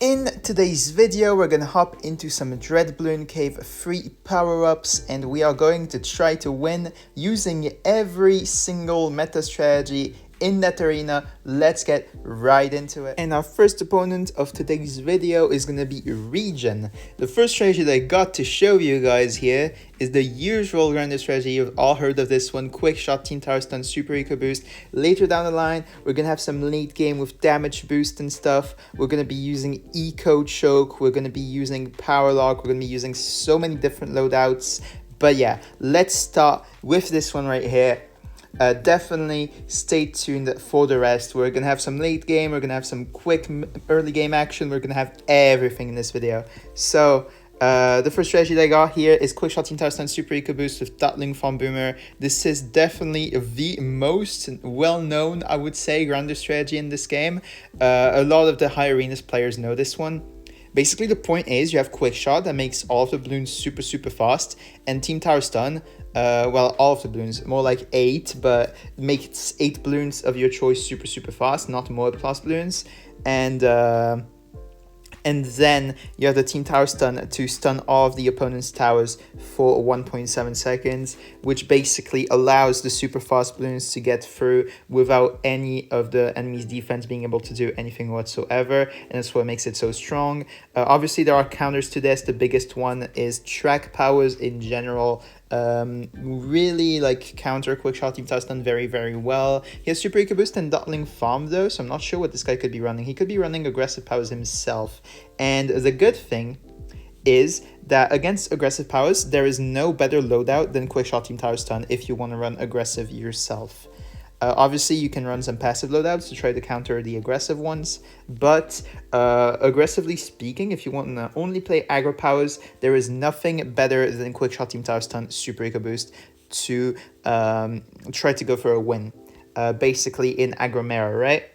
In today's video, we're gonna hop into some Dread Bloon Cave free power-ups, and we are going to try to win using every single meta strategy in that arena. Let's get right into it. And our first opponent of today's video is gonna be Regen. The first strategy that I got to show you guys here is the usual random strategy. You've all heard of this one: quick shot, team tower stun, super eco boost. Later down the line, we're gonna have some late game with damage boost and stuff. We're gonna be using eco choke, we're gonna be using power lock, we're gonna be using so many different loadouts. But yeah, let's start with this one right here. Definitely stay tuned for the rest. We're gonna have some late game, we're gonna have some quick early game action, we're gonna have everything in this video. So the first strategy that I got here is quick shot, team tower stun, super eco boost with Dotling from Boomer. This is definitely the most well-known, I would say, grounded strategy in this game. A lot of the high arenas players know this one. Basically, the point is you have quick shot that makes all of the balloons super fast, and team tower stun, well, all of the balloons, more like 8, but makes 8 balloons of your choice super fast, not more plus balloons. And then you have the team tower stun to stun all of the opponent's towers for 1.7 seconds, which basically allows the super fast balloons to get through without any of the enemy's defense being able to do anything whatsoever, and that's what makes it so strong. Obviously, there are counters to this. The biggest one is track powers in general. Really like counter quick shot team tower stun very well. He has super eco boost and Dotling farm though, so I'm not sure what this guy could be running. He could be running aggressive powers himself, and the good thing is that against aggressive powers there is no better loadout than quick shot team tower stun if you want to run aggressive yourself. Obviously, you can run some passive loadouts to try to counter the aggressive ones, but aggressively speaking, if you want to only play aggro powers, there is nothing better than quick shot, team tower stun, super eco boost to try to go for a win, basically in aggro mirror, right?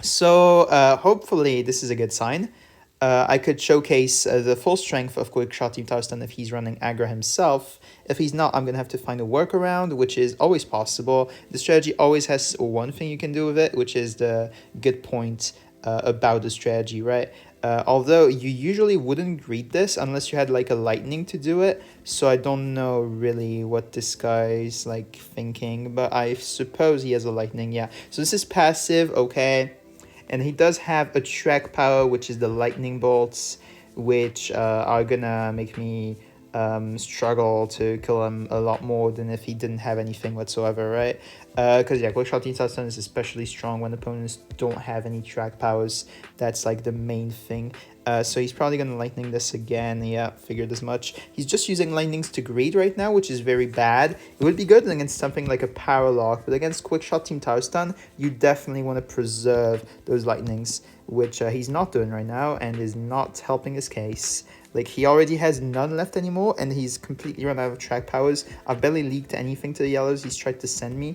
So hopefully this is a good sign. I could showcase the full strength of quick shot team tower stun if he's running aggro himself. If he's not, I'm gonna have to find a workaround, which is always possible. The strategy always has one thing you can do with it, which is the good point about the strategy, right? Although you usually wouldn't read this unless you had like a lightning to do it, so I don't know really what this guy's like thinking, but I suppose he has a lightning. Yeah, so this is passive, okay. And he does have a track power, which is the lightning bolts, which are gonna make me struggle to kill him a lot more than if he didn't have anything whatsoever, right? Because yeah, quick shot team tower stun is especially strong when opponents don't have any track powers. That's like the main thing. So he's probably gonna lightning this again. Yeah, figured as much. He's just using lightnings to greed right now, which is very bad. It would be good against something like a power lock, but against quick shot team tower stun, you definitely want to preserve those lightnings, which he's not doing right now and is not helping his case. Like, he already has none left anymore, and he's completely run out of track powers. I've barely leaked anything to the yellows he's tried to send me,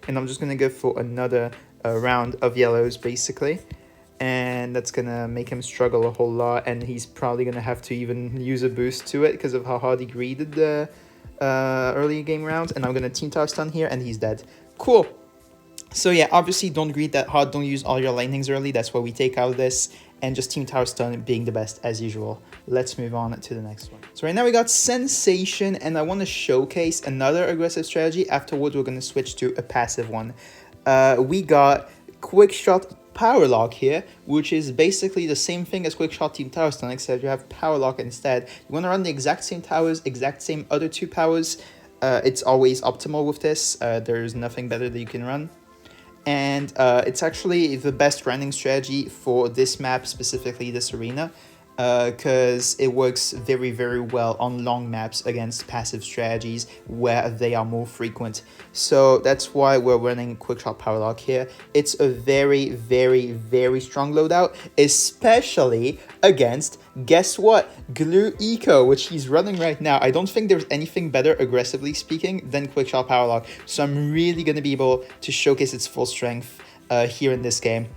and I'm just gonna go for another round of yellows, basically. And that's gonna make him struggle a whole lot, and he's probably gonna have to even use a boost to it because of how hard he greeted the early game rounds. And I'm gonna team tower stun here, and he's dead. Cool. So yeah, obviously don't greed that hard, don't use all your lightnings early, that's what we take out of this, and just team tower stun being the best as usual. Let's move on to the next one. So right now we got Sensation, and I want to showcase another aggressive strategy. Afterwards we're going to switch to a passive one. We got quick shot power lock here, which is basically the same thing as quick shot team tower stun, except you have power lock instead. You want to run the exact same towers, exact same other two powers. It's always optimal with this. There's nothing better that you can run. And it's actually the best running strategy for this map, specifically this arena, because it works very well on long maps against passive strategies where they are more frequent. So that's why we're running quick shot power lock here. It's a very strong loadout, especially against, guess what, Glue Eco, which he's running right now. I don't think there's anything better, aggressively speaking, than quick shot power lock. So I'm really going to be able to showcase its full strength here in this game.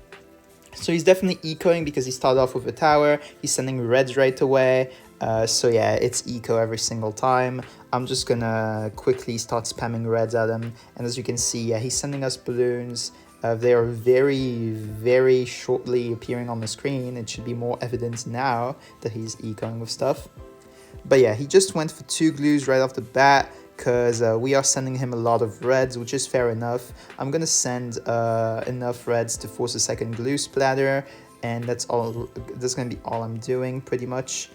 So he's definitely ecoing because he started off with a tower. He's sending reds right away. So yeah, it's eco every single time. I'm just gonna quickly start spamming reds at him. And as you can see, yeah, he's sending us balloons. They are very shortly appearing on the screen. It should be more evident now that he's ecoing with stuff. But yeah, he just went for 2 glues right off the bat because we are sending him a lot of reds, which is fair enough. I'm gonna send enough reds to force a second glue splatter, and that's gonna be all I'm doing pretty much.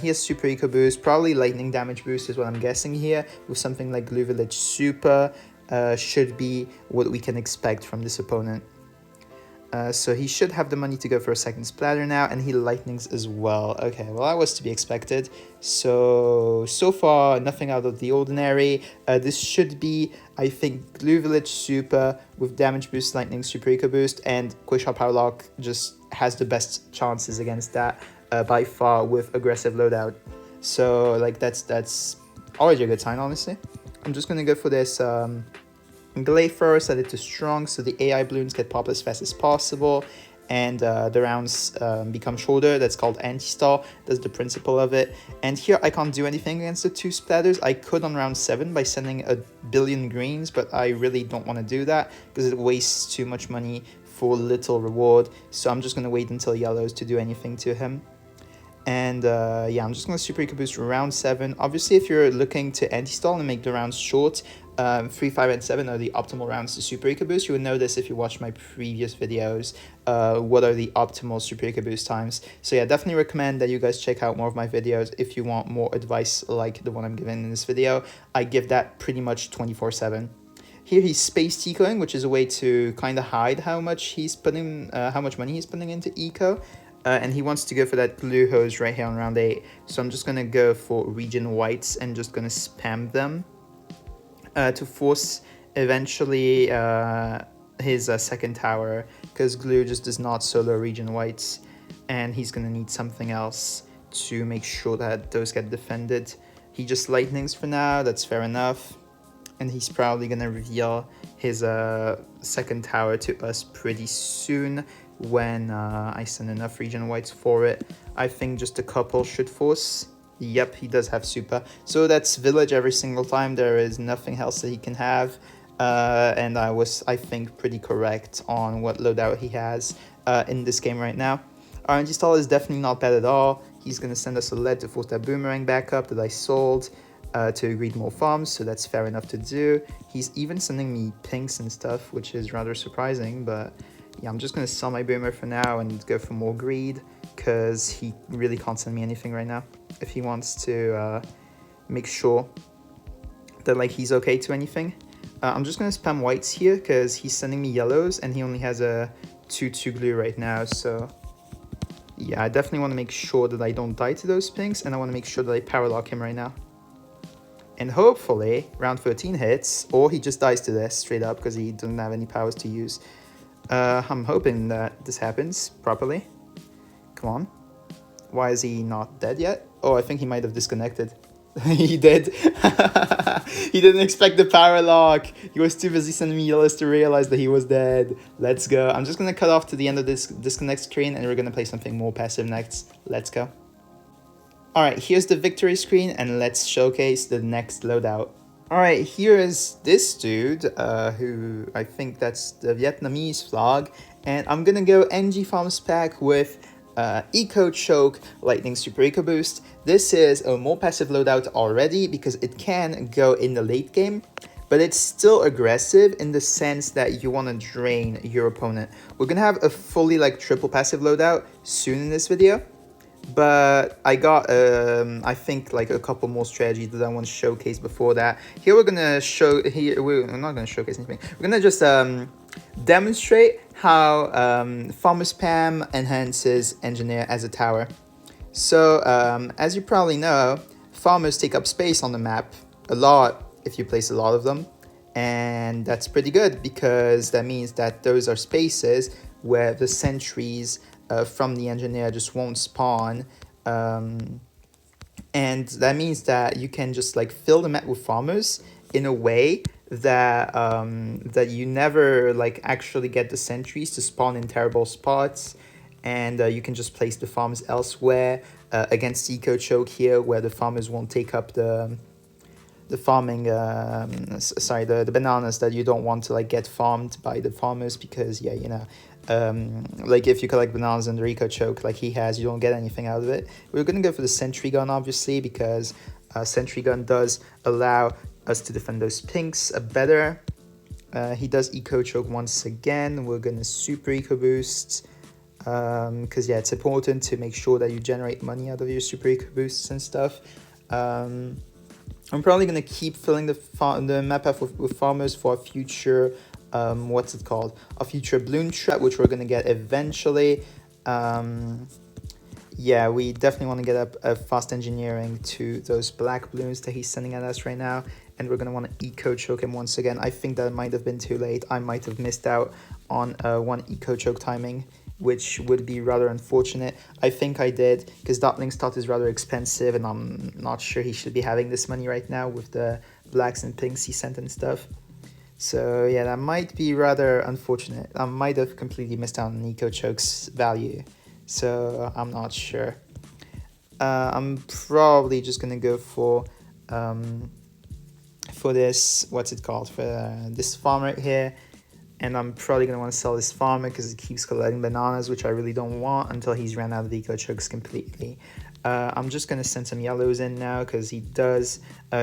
He has super eco boost, probably lightning damage boost is what I'm guessing here, with something like Glue Village super should be what we can expect from this opponent. So he should have the money to go for a second splatter now, and he lightnings as well. Okay, well, that was to be expected. So far, nothing out of the ordinary. This should be, I think, Glue Village super with damage boost, lightning, super eco boost, and Quick Shot Power Lock just has the best chances against that by far with aggressive loadout. So, like, that's already a good sign, honestly. I'm just going to go for this Glaive Thrower, set it to strong so the AI balloons get popped as fast as possible, and the rounds become shorter. That's called anti-stall. That's the principle of it. And here I can't do anything against the 2 splatters. I could on round 7 by sending a billion greens, but I really don't want to do that because it wastes too much money for little reward. So I'm just going to wait until yellows to do anything to him. And yeah, I'm just going to super eco boost round 7. Obviously, if you're looking to anti-stall and make the rounds short, 3, 5, and 7 are the optimal rounds to super eco boost. You would know this if you watched my previous videos. What are the optimal super eco boost times? So yeah, definitely recommend that you guys check out more of my videos if you want more advice like the one I'm giving in this video. I give that pretty much 24/7. Here he's space ecoing, which is a way to kind of hide how much money he's putting into eco. And he wants to go for that glue hose right here on round 8. So I'm just going to go for region whites and just going to spam them to force eventually his second tower, because glue just does not solo region whites, and he's going to need something else to make sure that those get defended. He just lightnings for now, that's fair enough. And he's probably going to reveal his second tower to us pretty soon when I send enough region whites for it. I think just a couple should force. Yep, he does have super. So that's village every single time. There is nothing else that he can have. And I was, I think, pretty correct on what loadout he has in this game right now. Our anti-stall is definitely not bad at all. He's going to send us a lead to force that boomerang back up that I sold to greed more farms, so that's fair enough to do. He's even sending me pinks and stuff, which is rather surprising, but yeah, I'm just going to sell my boomer for now and go for more greed, because he really can't send me anything right now. If he wants to make sure that like he's okay to anything. I'm just going to spam whites here, because he's sending me yellows, and he only has a 2/2 glue right now, so yeah, I definitely want to make sure that I don't die to those pinks, and I want to make sure that I power lock him right now. And hopefully, round 13 hits, or he just dies to this straight up because he doesn't have any powers to use. I'm hoping that this happens properly. Come on. Why is he not dead yet? Oh, I think he might have disconnected. He did. He didn't expect the power lock. He was too busy sending me yellows to realize that he was dead. Let's go. I'm just going to cut off to the end of this disconnect screen, and we're going to play something more passive next. Let's go. Alright, here's the victory screen, and let's showcase the next loadout. Alright, here is this dude, who I think that's the Vietnamese flag, and I'm gonna go NG Farms pack with Eco Choke, Lightning Super Eco Boost. This is a more passive loadout already because it can go in the late game, but it's still aggressive in the sense that you want to drain your opponent. We're gonna have a fully like triple passive loadout soon in this video. But I got, I think, like a couple more strategies that I want to showcase before that. Here we're going to we're not going to showcase anything. We're going to just demonstrate how Farmer Spam enhances Engineer as a tower. So, as you probably know, farmers take up space on the map a lot if you place a lot of them. And that's pretty good because that means that those are spaces where the sentries from the engineer just won't spawn, and that means that you can just like fill the map with farmers in a way that that you never like actually get the sentries to spawn in terrible spots, and you can just place the farms elsewhere against Eco Choke here, where the farmers won't take up the farming sorry, the bananas that you don't want to like get farmed by the farmers, because yeah, you know, like if you collect bananas in the eco choke like he has, you don't get anything out of it. We're gonna go for the sentry gun, obviously, because sentry gun does allow us to defend those pinks better. He does eco choke once again. We're gonna super eco boost, because yeah, it's important to make sure that you generate money out of your super eco boosts and stuff. I'm probably gonna keep filling the map up with farmers for a future what's it called, a future balloon trap, which we're gonna get eventually. Yeah, we definitely want to get up a fast engineering to those black balloons that he's sending at us right now, and we're gonna want to eco choke him once again. I think that might have been too late. I might have missed out on one eco choke timing, which would be rather unfortunate. I think I did, because Dartling Stott is rather expensive, and I'm not sure he should be having this money right now with the blacks and pinks he sent and stuff. So yeah, that might be rather unfortunate. I might have completely missed out on eco choke's value, so I'm not sure. I'm probably just gonna go for this, what's it called, for this farm right here. And I'm probably going to want to sell this farmer because it keeps collecting bananas, which I really don't want until he's ran out of eco chokes completely. I'm just going to send some yellows in now because he does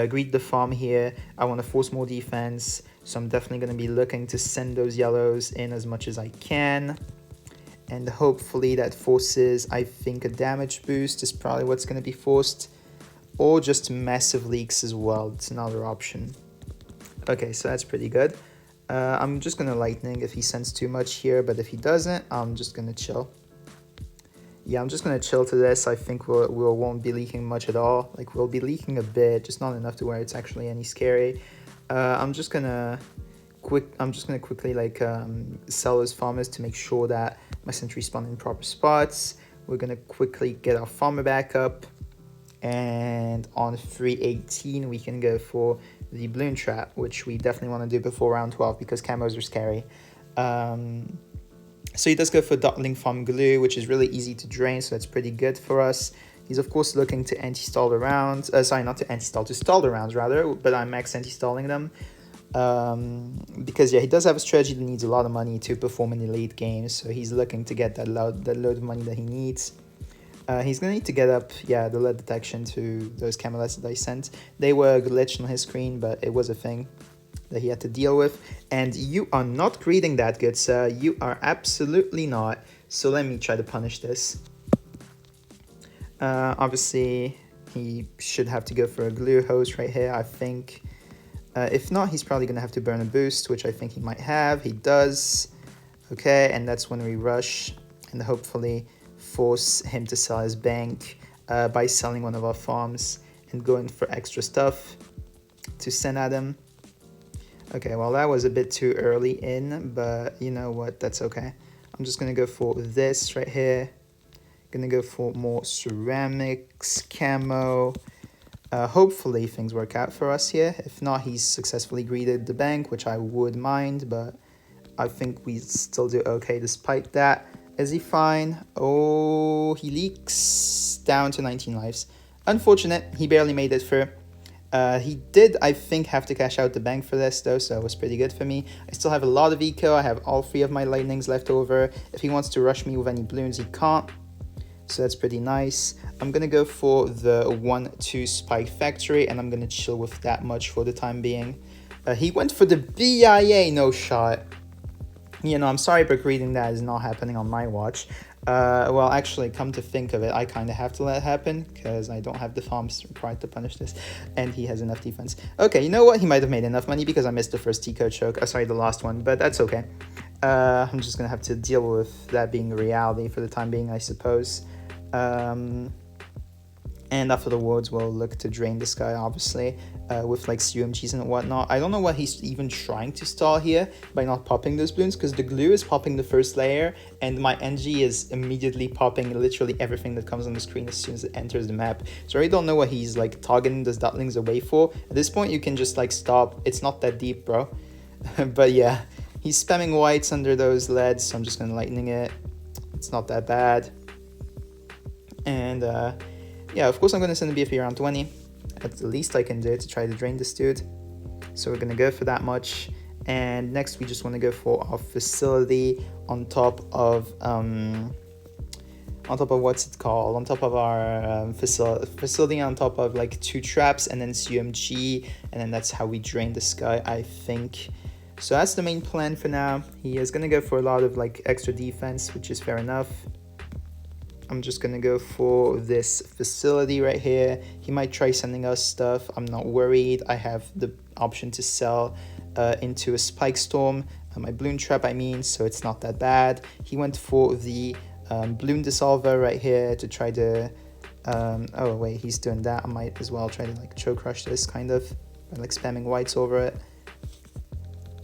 greet the farm here. I want to force more defense, so I'm definitely going to be looking to send those yellows in as much as I can. And hopefully that forces, I think, a damage boost is probably what's going to be forced. Or just massive leaks as well. It's another option. Okay, so that's pretty good. I'm just going to lightning if he sends too much here, but if he doesn't, I'm just going to chill. Yeah, I'm just going to chill to this. I think we won't be leaking much at all. Like, we'll be leaking a bit, just not enough to where it's actually any scary. I'm just going to quickly like sell those farmers to make sure that my sentry spawn in proper spots. We're going to quickly get our farmer back up. And on 318, we can go for the balloon trap, which we definitely want to do before round 12 because camos are scary. So he does go for Dartling Farm Glue, which is really easy to drain, so that's pretty good for us. He's of course looking to anti-stall the rounds. Sorry, not to anti-stall, to stall the rounds rather, but I'm max anti-stalling them. Because yeah, he does have a strategy that needs a lot of money to perform in the late games, so he's looking to get that load of money that he needs. He's going to need to get up, yeah, the lead detection to those camelettes that I sent. They were glitched on his screen, but it was a thing that he had to deal with. And you are not greeting that good, sir. You are absolutely not. So let me try to punish this. Obviously, he should have to go for a glue hose right here, I think. If not, he's probably going to have to burn a boost, which I think he might have. He does. Okay, and that's when we rush and hopefully force him to sell his bank by selling one of our farms and going for extra stuff to send at him. Okay, well, that was a bit too early in, but you know what, that's okay. I'm just gonna go for this right here. Gonna go for more ceramics, camo. Hopefully things work out for us here. If not, he's successfully greeted the bank, which I would mind, but I think we still do okay despite that. Is he fine? Oh, he leaks down to 19 lives. Unfortunate, he barely made it through. He did, I think, have to cash out the bank for this, though, so it was pretty good for me. I still have a lot of eco. I have all 3 of my lightnings left over. If he wants to rush me with any balloons, he can't. So that's pretty nice. I'm going to go for the 1-2 Spike Factory, and I'm going to chill with that much for the time being. He went for the BIA no shot. You know, I'm sorry, but reading that is not happening on my watch. Well, actually, come to think of it, I kind of have to let it happen because I don't have the farms required to punish this, and he has enough defense. Okay, you know what? He might have made enough money because I missed the first eco choke. Sorry, the last one, but that's okay. I'm just gonna have to deal with that being a reality for the time being, I suppose. And after the wards, we'll look to drain this guy, obviously, with like UMGs and whatnot. I don't know what he's even trying to stall here by not popping those balloons, because the glue is popping the first layer, and my NG is immediately popping literally everything that comes on the screen as soon as it enters the map. So I really don't know what he's like targeting those Dartlings away for. At this point, you can just like stop. It's not that deep, bro. But yeah, he's spamming whites under those leads, so I'm just gonna lightning it. It's not that bad. And yeah, of course I'm going to send the BFE around 20. That's the least I can do to try to drain this dude. So we're gonna go for that much. And next we just want to go for our facility on top of what's it called, on top of our facility on top of like 2 traps, and then CMG, and then that's how we drain this guy, I think. So that's the main plan for now. He is gonna go for a lot of like extra defense, which is fair enough. I'm just gonna go for this facility right here. He might try sending us stuff. I'm not worried. I have the option to sell into a spike storm, my balloon trap I mean, so it's not that bad. He went for the balloon dissolver right here to try to oh wait, he's doing that. I might as well try to like choke rush this kind of by like spamming whites over it,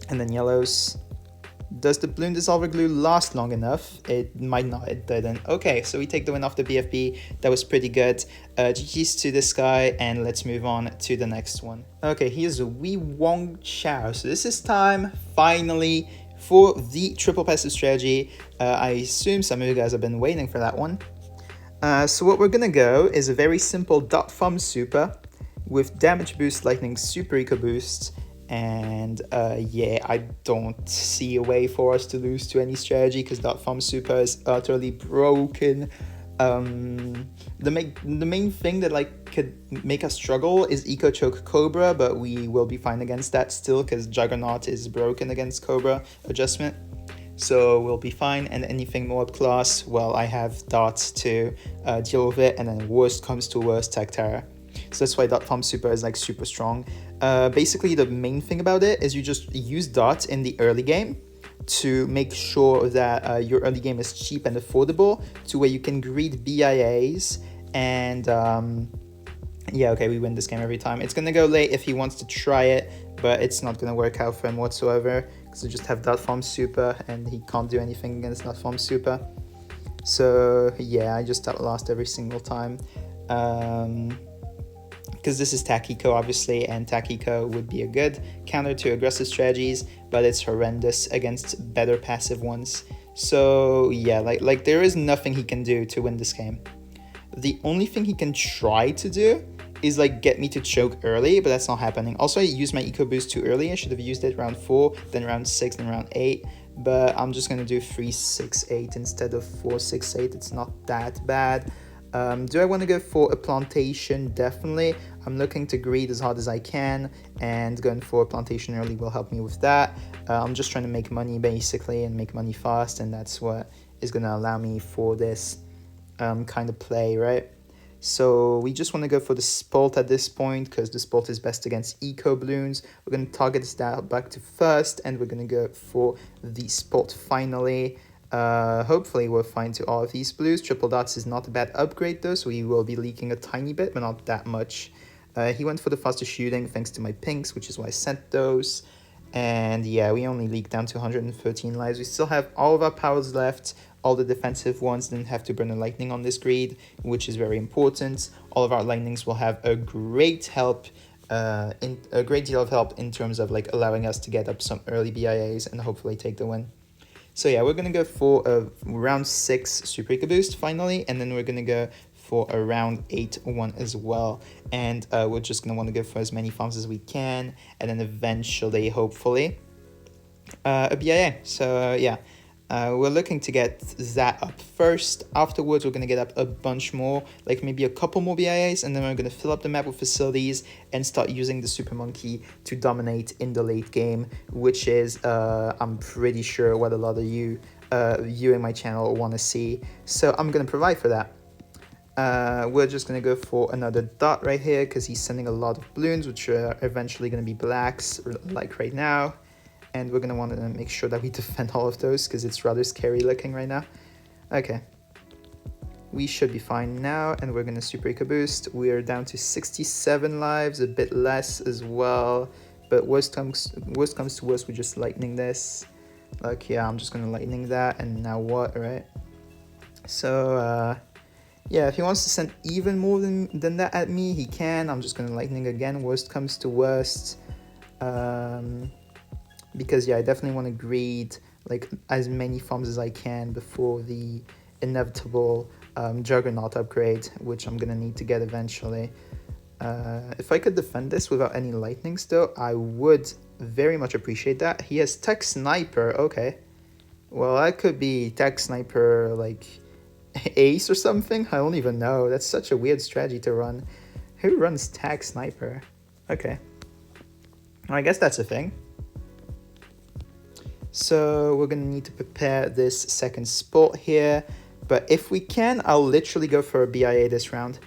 and then yellows. Does the balloon dissolver glue last long enough? It might not, it didn't. Okay, so we take the win off the BFB. That was pretty good. GG's to this guy, and let's move on to the next one. Okay, here's a Wee Wong Chow. So this is time, finally, for the triple passive strategy. I assume some of you guys have been waiting for that one. So what we're gonna go is a very simple dot farm super with damage boost, lightning super eco boost, and yeah, I don't see a way for us to lose to any strategy because dot farm super is utterly broken. The main thing that like could make us struggle is eco choke Cobra, but we will be fine against that still because Juggernaut is broken against Cobra adjustment, so we'll be fine. And anything more up class, well, I have dots to deal with it, and then worst comes to worst, Tech Terror. So that's why dot farm super is like super strong. Basically the main thing about it is you just use dots in the early game to make sure that your early game is cheap and affordable, to where you can greed BIAs and yeah, okay, we win this game every time. It's gonna go late if he wants to try it, but it's not gonna work out for him whatsoever because we just have dot farm super and he can't do anything against dot farm super. So yeah, I just lost every single time. Because this is Takiko obviously, and Takiko would be a good counter to aggressive strategies, but it's horrendous against better passive ones. So yeah, like there is nothing he can do to win this game. The only thing he can try to do is like get me to choke early, but that's not happening. Also, I used my eco boost too early. I should have used it round 4, then round 6, then round 8, but I'm just gonna do 3, 6, 8 instead of 4, 6, 8. It's not that bad. Do I want to go for a plantation? Definitely. I'm looking to greed as hard as I can, and going for a plantation early will help me with that. I'm just trying to make money basically, and make money fast, and that's what is going to allow me for this kind of play, right? So we just want to go for the Spolt at this point, because the Spolt is best against eco balloons. We're going to target this down back to first, and we're going to go for the Spolt finally. Hopefully we're fine to all of these blues. Triple dots is not a bad upgrade though, so we will be leaking a tiny bit, but not that much. He went for the faster shooting thanks to my pinks, which is why I sent those. And yeah, we only leaked down to 113 lives. We still have all of our powers left. All the defensive ones didn't have to burn a lightning on this greed, which is very important. All of our lightnings will have a great help, a great deal of help in terms of like allowing us to get up some early BIAs and hopefully take the win. So yeah, we're gonna go for a round 6 super eco boost finally, and then we're gonna go for a round 8 one as well, and we're just gonna want to go for as many farms as we can, and then eventually, hopefully, a BIA. So yeah, we're looking to get that up first. Afterwards, we're gonna get up a bunch more, like maybe a couple more BIAs, and then we're gonna fill up the map with facilities and start using the Super Monkey to dominate in the late game, which is, I'm pretty sure, what a lot of you viewing my channel want to see. So I'm gonna provide for that. We're just gonna go for another dot right here because he's sending a lot of balloons, which are eventually gonna be blacks, like right now. And we're gonna want to make sure that we defend all of those because it's rather scary looking right now. Okay, we should be fine now, and we're gonna super eco boost. We're down to 67 lives, a bit less as well, but worst comes to worst, we're just lightning this. Like, yeah, I'm just gonna lightning that, and now what, right? So yeah, if he wants to send even more than that at me, he can. I'm just gonna lightning again, worst comes to worst. Because yeah, I definitely want to greed like as many farms as I can before the inevitable Juggernaut upgrade, which I'm gonna need to get eventually. If I could defend this without any lightnings though, I would very much appreciate that. He has Tech Sniper, okay. Well, that could be Tech Sniper, like, Ace or something? I don't even know. That's such a weird strategy to run. Who runs Tech Sniper? Okay. I guess that's a thing. So we're going to need to prepare this second spot here. But if we can, I'll literally go for a BIA this round.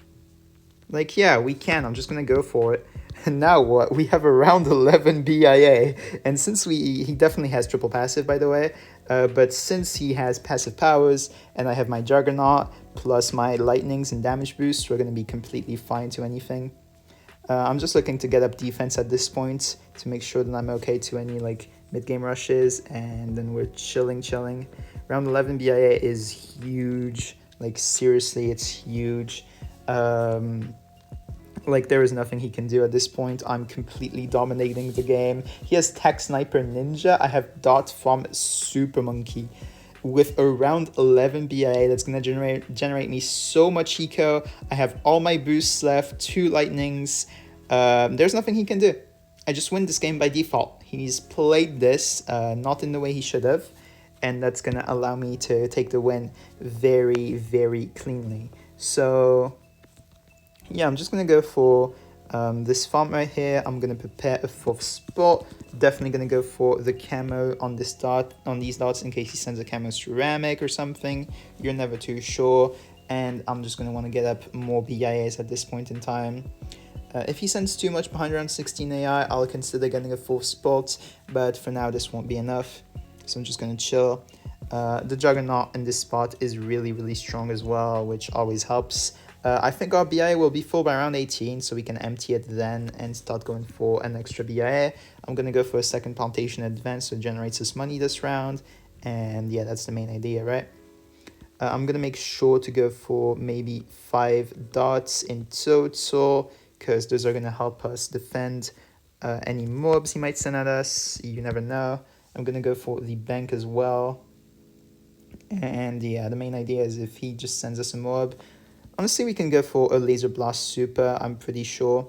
Like, yeah, we can. I'm just going to go for it. And now what? We have a round 11 BIA. And since he definitely has triple passive, by the way. But since he has passive powers and I have my Juggernaut plus my lightnings and damage boost, we're going to be completely fine to anything. I'm just looking to get up defense at this point to make sure that I'm okay to any like mid-game rushes, and then we're chilling. Round 11 BIA is huge. Like, seriously, it's huge. Like, there is nothing he can do at this point. I'm completely dominating the game. He has Tech Sniper Ninja. I have Dot from Super Monkey. With a round 11 BIA, that's going to generate me so much eco. I have all my boosts left, 2 lightnings. There's nothing he can do. I just win this game by default. He's played this not in the way he should have, and that's going to allow me to take the win very, very cleanly. So, yeah, I'm just going to go for this farm right here. I'm going to prepare a 4th spot. Definitely going to go for the camo on this dot, on these dots, in case he sends a camo ceramic or something. You're never too sure. And I'm just going to want to get up more BIAs at this point in time. If he sends too much behind round 16 AI, I'll consider getting a 4th spot, but for now this won't be enough, so I'm just going to chill. The Juggernaut in this spot is really, really strong as well, which always helps. I think our BIA will be full by round 18, so we can empty it then and start going for an extra BIA. I'm going to go for a 2nd Plantation Advance, so it generates us money this round, and yeah, that's the main idea, right? I'm going to make sure to go for maybe 5 dots in total, because those are going to help us defend any mobs he might send at us. You never know. I'm going to go for the bank as well. And yeah, the main idea is if he just sends us a mob, honestly, we can go for a Laser Blast Super, I'm pretty sure.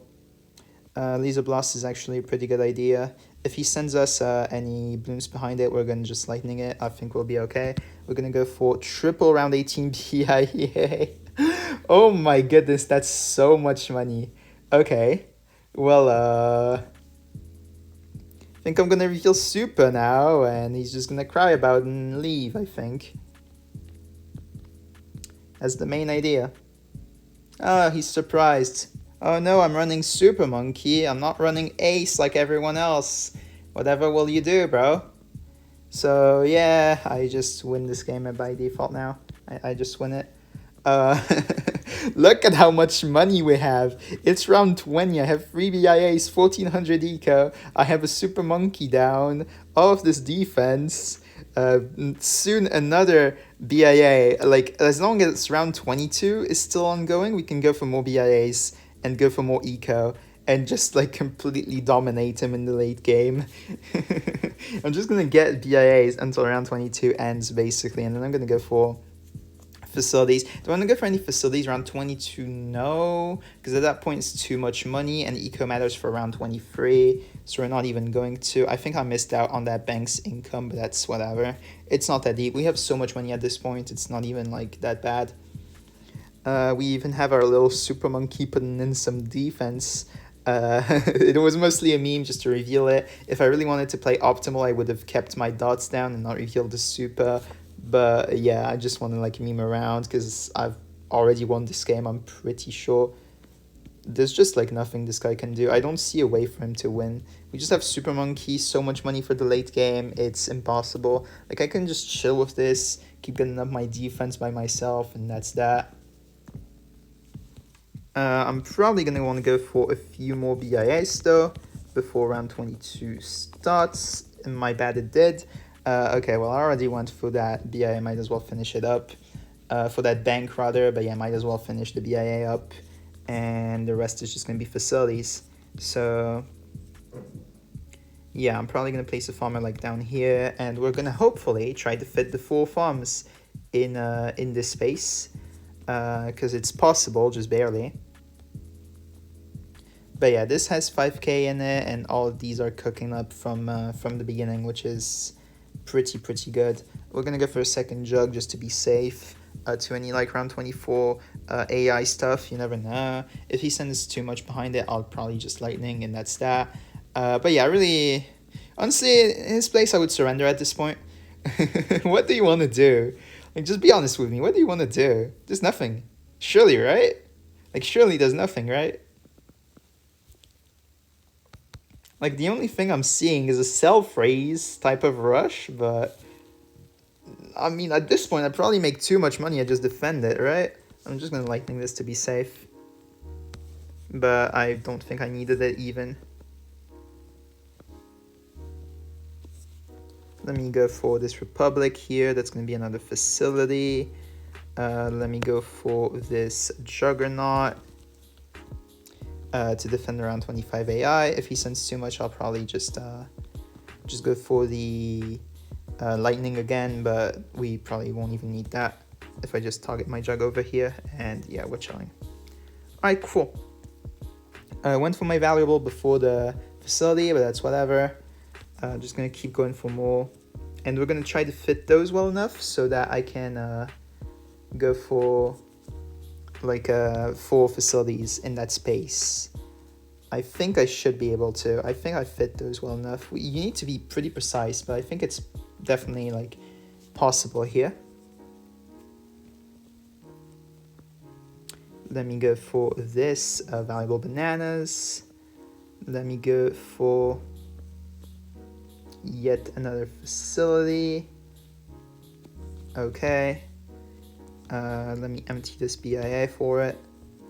Laser Blast is actually a pretty good idea. If he sends us any Bloons behind it, we're going to just lightning it. I think we'll be okay. We're going to go for triple round 18 BIA. Oh my goodness, that's so much money. Okay, well, I think I'm gonna reveal Super now, and he's just gonna cry about it and leave, I think. That's the main idea. Oh, he's surprised. Oh no, I'm running Super Monkey. I'm not running Ace like everyone else. Whatever will you do, bro? So, yeah, I just win this game by default now. I just win it. Look at how much money we have. It's round 20. I have 3 BIAs, 1400 eco. I have a Super Monkey down. All of this defense. Soon another BIA. Like, as long as round 22 is still ongoing, we can go for more BIAs and go for more eco and just like completely dominate him in the late game. I'm just gonna get BIAs until round 22 ends basically, and then I'm gonna go for facilities. Do I want to go for any facilities around 22? No, because at that point it's too much money, and eco matters for around 23, so we're not even going to. I think I missed out on that bank's income, but that's whatever. It's not that deep. We have so much money at this point, it's not even like that bad. We even have our little Super Monkey putting in some defense. It was mostly a meme just to reveal it. If I really wanted to play optimal, I would have kept my dots down and not revealed the super. But yeah, I just want to like meme around because I've already won this game, I'm pretty sure. There's just like nothing this guy can do. I don't see a way for him to win. We just have Super Monkey, so much money for the late game, it's impossible. Like, I can just chill with this, keep getting up my defense by myself, and that's that. I'm probably going to want to go for a few more BIAs though, before round 22 starts. And my bad, it did. Okay, well, I already went for that BIA, might as well finish it up. For that bank, rather, but yeah, might as well finish the BIA up. And the rest is just going to be facilities. So, yeah, I'm probably going to place a farmer, like, down here. And we're going to hopefully try to fit the 4 farms in this space. Because it's possible, just barely. But yeah, this has 5k in it, and all of these are cooking up from the beginning, which is pretty good. We're gonna go for a second jug just to be safe. To any like round 24 AI stuff, you never know. If he sends too much behind it, I'll probably just lightning, and that's that. But yeah, really, honestly, in his place, I would surrender at this point. What do you want to do? Like, just be honest with me. What do you want to do? There's nothing. Surely, right? Like, surely there's nothing, right? Like, the only thing I'm seeing is a self-raise type of rush, but I mean, at this point, I'd probably make too much money. I just defend it, right? I'm just gonna lightning this to be safe. But I don't think I needed it even. Let me go for this Republic here. That's gonna be another facility. Let me go for this Juggernaut to defend around 25 AI. If he sends too much, I'll probably just go for the lightning again, but we probably won't even need that if I just target my jug over here. And yeah, we're chilling. Alright, cool. I went for my valuable before the facility, but that's whatever. Just gonna keep going for more, and we're gonna try to fit those well enough so that I can go for like 4 facilities in that space. I think I should be able to. I think I fit those well enough. You need to be pretty precise, but I think it's definitely like possible here. Let me go for this valuable bananas. Let me go for yet another facility. Okay. Let me empty this BIA for it.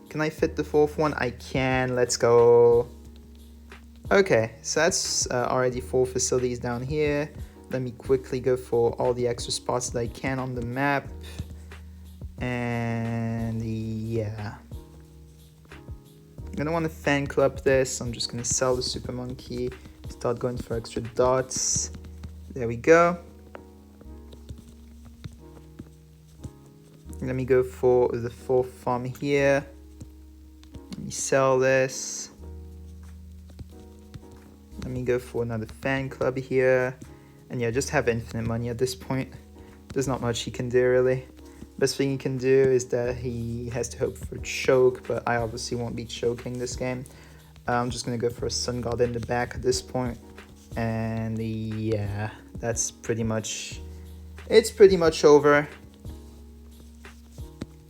Can I fit the 4th one? I can. Let's go. Okay, so that's already 4 facilities down here. Let me quickly go for all the extra spots that I can on the map. And yeah. I'm gonna want to fan club this. I'm just gonna sell the Super Monkey, start going for extra dots. There we go. Let me go for the 4th farm here. Let me sell this. Let me go for another fan club here. And yeah, just have infinite money at this point. There's not much he can do really. Best thing he can do is that he has to hope for choke, but I obviously won't be choking this game. I'm just gonna go for a Sun God in the back at this point. And yeah, that's pretty much, it's pretty much over.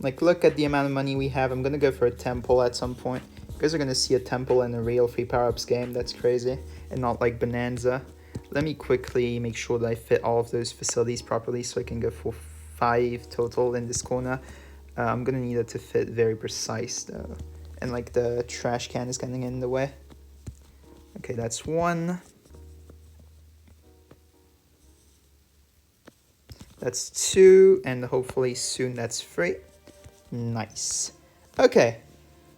Like, look at the amount of money we have. I'm gonna go for a temple at some point. You guys are gonna see a temple in a real free power-ups game. That's crazy. And not like Bonanza. Let me quickly make sure that I fit all of those facilities properly so I can go for 5 total in this corner. I'm gonna need it to fit very precise though. And like the trash can is getting in the way. Okay, that's 1. That's 2, and hopefully soon that's 3. Nice. Okay,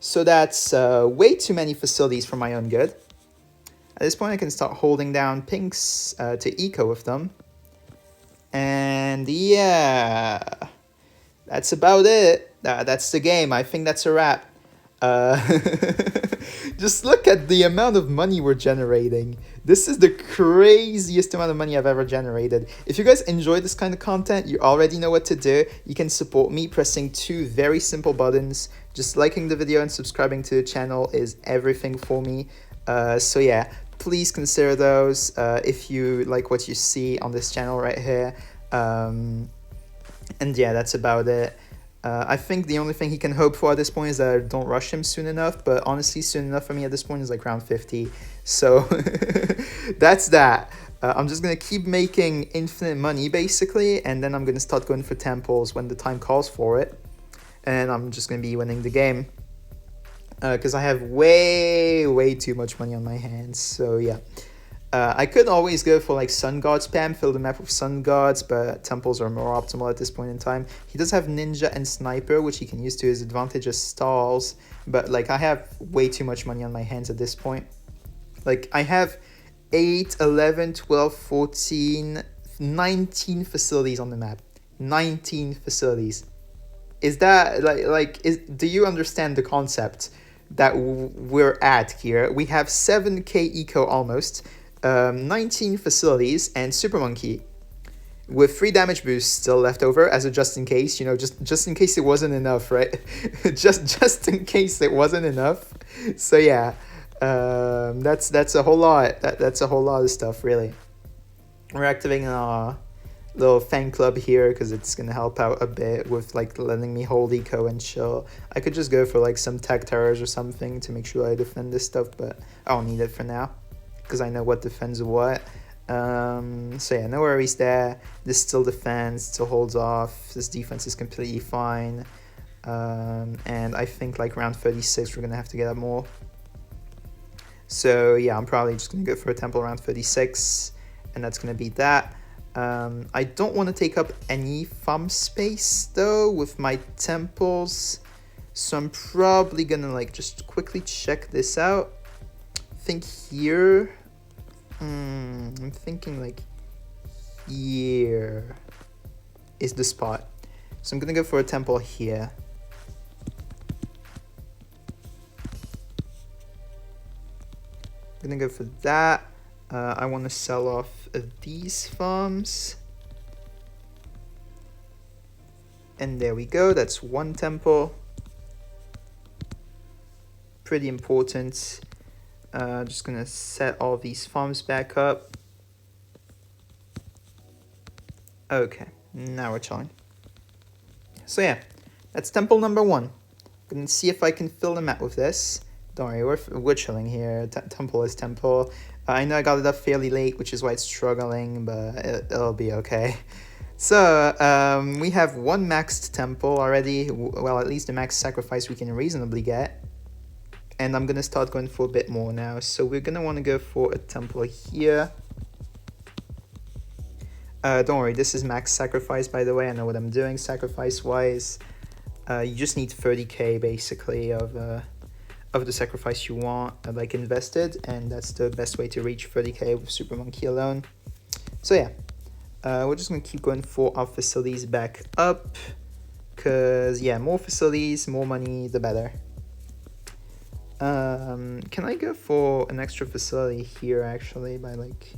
so that's way too many facilities for my own good. At this point I can start holding down pinks to eco with them. And yeah, that's about it. That's the game. I think that's a wrap. Just look at the amount of money we're generating. This is the craziest amount of money I've ever generated. If you guys enjoy this kind of content, you already know what to do. You can support me pressing 2 very simple buttons. Just liking the video and subscribing to the channel is everything for me. So yeah, please consider those if you like what you see on this channel right here. And yeah, that's about it. I think the only thing he can hope for at this point is that I don't rush him soon enough, but honestly, soon enough for me at this point is like round 50. So that's that. I'm just going to keep making infinite money basically, and then I'm going to start going for temples when the time calls for it. And I'm just going to be winning the game. Because I have way too much money on my hands, so yeah. I could always go for like Sun God spam, fill the map with Sun Gods, but temples are more optimal at this point in time. He does have Ninja and Sniper, which he can use to his advantage as stalls, but like I have way too much money on my hands at this point. Like I have 8, 11, 12, 14, 19 facilities on the map. 19 facilities. Is that do you understand the concept? that we're at here. We have 7k eco almost, 19 facilities, and Super Monkey with 3 damage boosts still left over as a just in case, you know, just in case it wasn't enough, right? just in case it wasn't enough. So yeah, that's a whole lot. That's a whole lot of stuff, really. We're activating our little fan club here because it's gonna help out a bit with like letting me hold eco and chill. I could just go for like some tech terrors or something to make sure I defend this stuff, but I don't need it for now because I know what defends what. So yeah, no worries there. This still defends, still holds off. This defense is completely fine. And I think like round 36 we're gonna have to get up more. So yeah, I'm probably just gonna go for a temple around 36, and that's gonna be that. I don't want to take up any farm space though with my temples, so I'm probably gonna like just quickly check this out. I think here, I'm thinking like here is the spot, so I'm gonna go for a temple here. I'm gonna go for that. I want to sell off these farms. And there we go, that's 1 temple. Pretty important. Just gonna set all these farms back up. Okay, now we're chilling. So yeah, that's temple number 1. Gonna see if I can fill the map with this. Don't worry, we're chilling here. Temple is temple. I know I got it up fairly late, which is why it's struggling, but it'll be okay. So, we have 1 maxed temple already. Well, at least the max sacrifice we can reasonably get. And I'm gonna start going for a bit more now. So we're gonna want to go for a temple here. Don't worry, this is max sacrifice, by the way. I know what I'm doing sacrifice-wise. You just need 30k, basically, of the sacrifice you want, like invested, and that's the best way to reach 30k with Super Monkey alone. So yeah, we're just gonna keep going for our facilities back up, because yeah, more facilities, more money, the better. Can I go for an extra facility here actually by like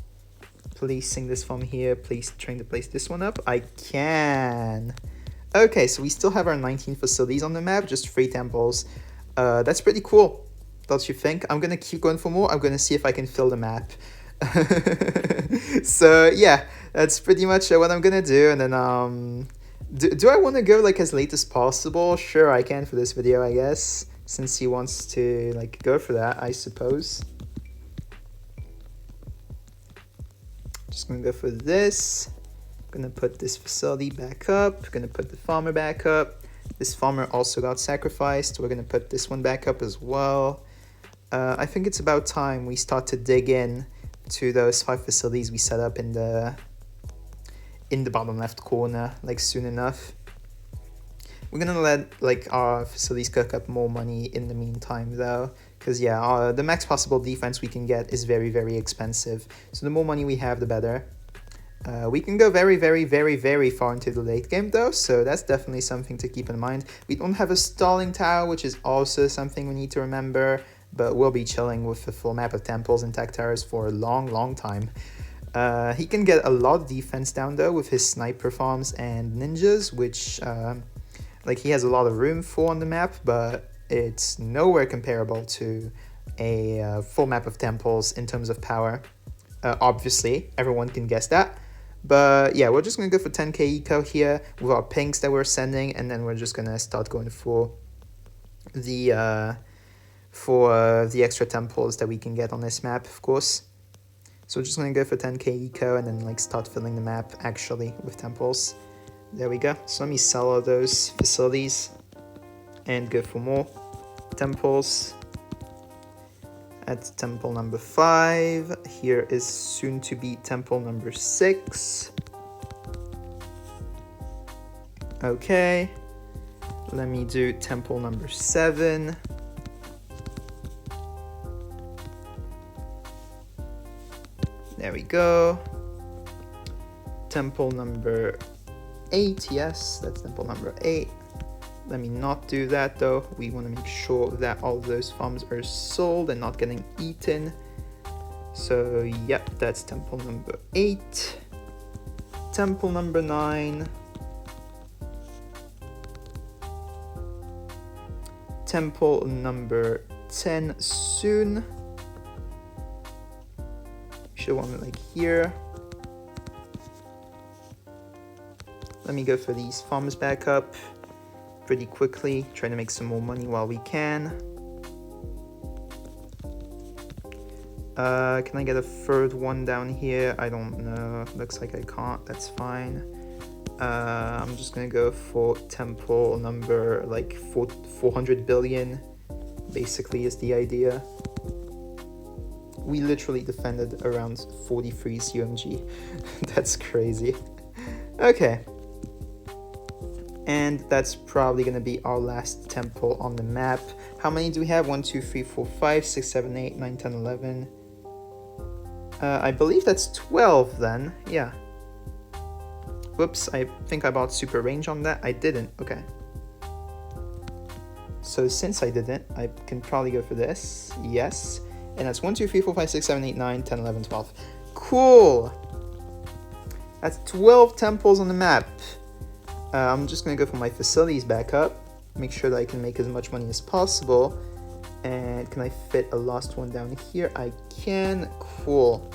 placing this from here, trying to place this one up? I can. Okay, so we still have our 19 facilities on the map, just 3 temples. That's pretty cool, don't you think? I'm gonna keep going for more. I'm gonna see if I can fill the map. So yeah, that's pretty much what I'm gonna do. And then do I want to go like as late as possible? Sure, I can for this video, I guess, since he wants to like go for that, I suppose. Just gonna go for this. Gonna put this facility back up. Gonna put the farmer back up. This farmer also got sacrificed. We're going to put this one back up as well. I think it's about time we start to dig in to those 5 facilities we set up in the bottom left corner, like soon enough. We're going to let like our facilities cook up more money in the meantime though, because yeah, the max possible defense we can get is very, very expensive. So the more money we have, the better. We can go very, very, very, very far into the late game though, so that's definitely something to keep in mind. We don't have a stalling tower, which is also something we need to remember, but we'll be chilling with a full map of temples and tech towers for a long, long time. He can get a lot of defense down though with his sniper farms and ninjas, which like he has a lot of room for on the map, but it's nowhere comparable to a full map of temples in terms of power. Obviously, everyone can guess that. But yeah, we're just going to go for 10k eco here with our pinks that we're sending, and then we're just going to start going for the extra temples that we can get on this map, of course. So we're just going to go for 10k eco and then like start filling the map actually with temples. There we go. So let me sell all those facilities and go for more temples. At temple number 5. Here is soon to be temple number 6. Okay. Let me do temple number 7. There we go. Temple number 8. Yes, that's temple number 8. Let me not do that though. We want to make sure that all of those farms are sold and not getting eaten. So yep, that's temple number 8. Temple number 9. Temple number 10 soon. Should want it like here. Let me go for these farms back up pretty quickly, trying to make some more money while we can. Can I get a third one down here? I don't know. Looks like I can't. That's fine. I'm just gonna go for temple number like 400 billion, basically, is the idea. We literally defended around 43 CMG. That's crazy. Okay. And that's probably gonna be our last temple on the map. How many do we have? 1, 2, 3, 4, 5, 6, 7, 8, 9, 10, 11. I believe that's 12 then. Yeah. Whoops, I think I bought super range on that. I didn't. Okay. So since I didn't, I can probably go for this. Yes. And that's 1, 2, 3, 4, 5, 6, 7, 8, 9, 10, 11, 12. Cool. That's 12 temples on the map. I'm just going to go for my facilities back up. Make sure that I can make as much money as possible. And can I fit a last one down here? I can. Cool.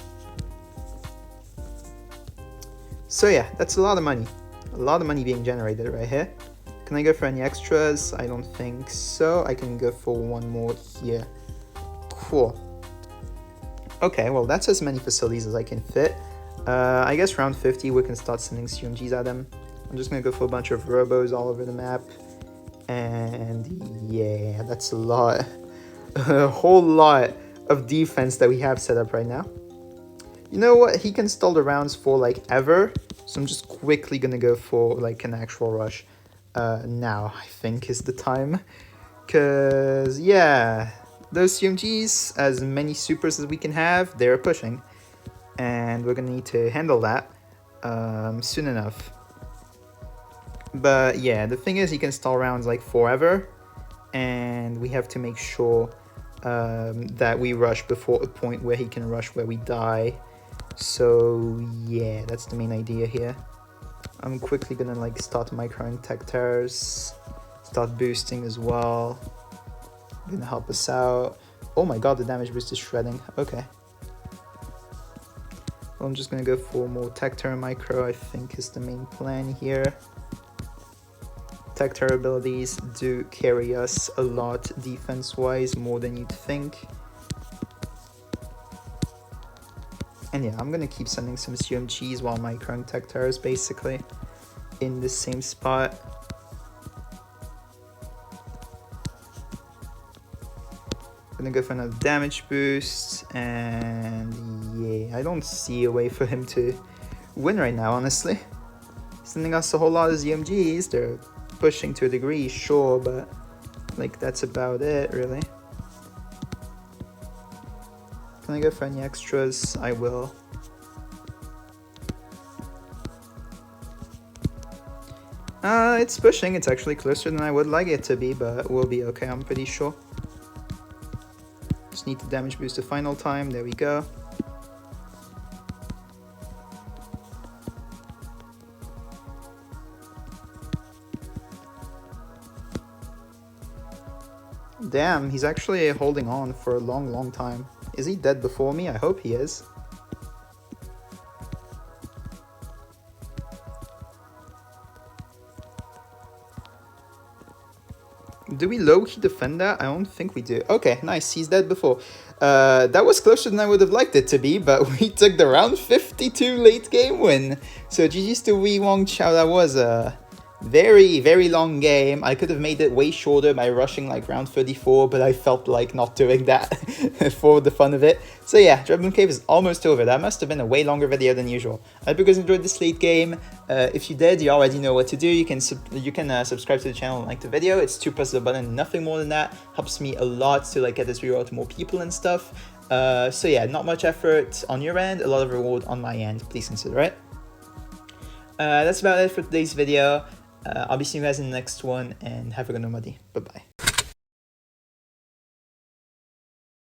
So yeah, that's a lot of money. A lot of money being generated right here. Can I go for any extras? I don't think so. I can go for one more here. Cool. Okay, well that's as many facilities as I can fit. I guess round 50 we can start sending CMGs at them. I'm just gonna go for a bunch of robos all over the map. And yeah, that's a lot. A whole lot of defense that we have set up right now. You know what? He can stall the rounds for like ever. So I'm just quickly gonna go for like an actual rush. Now I think is the time. Cause yeah, those CMGs, as many supers as we can have, they're pushing. And we're gonna need to handle that soon enough. But yeah, the thing is he can stall rounds like forever. And we have to make sure that we rush before a point where he can rush where we die. So yeah, that's the main idea here. I'm quickly gonna like start microing tech terrors, start boosting as well. Gonna help us out. Oh my god, the damage boost is shredding. Okay. Well, I'm just gonna go for more tech terror micro, I think is the main plan here. Tech terror abilities do carry us a lot defense-wise, more than you'd think. And yeah, I'm gonna keep sending some CMGs while microing tech terrors basically in the same spot. Gonna go for another damage boost, and yeah, I don't see a way for him to win right now, honestly. Sending us a whole lot of ZMGs, they're pushing to a degree, sure, but like that's about it, really. Can I go for any extras? I will. It's pushing, it's actually closer than I would like it to be, but we'll be okay, I'm pretty sure. Just need to damage boost the final time, there we go. Damn, he's actually holding on for a long time. Is he dead before me? I hope he is. Do we low-key defend that? I don't think we do. Okay, nice. He's dead before. That was closer than I would have liked it to be, but we took the round 52 late game win. So GG's to Wee Wong Chow. That was a very long game. I could have made it way shorter by rushing like round 34, but I felt like not doing that for the fun of it. So yeah, Dragon Cave is almost over. That must have been a way longer video than usual. I hope you guys enjoyed this late game. If you did, you already know what to do. You can subscribe to the channel and like the video. It's 2 presses the button, nothing more than that. Helps me a lot to like get this video out to more people and stuff. So yeah, not much effort on your end, a lot of reward on my end. Please consider it. That's about it for today's video. I'll be seeing you guys in the next one, and have a good one, buddy. Bye bye.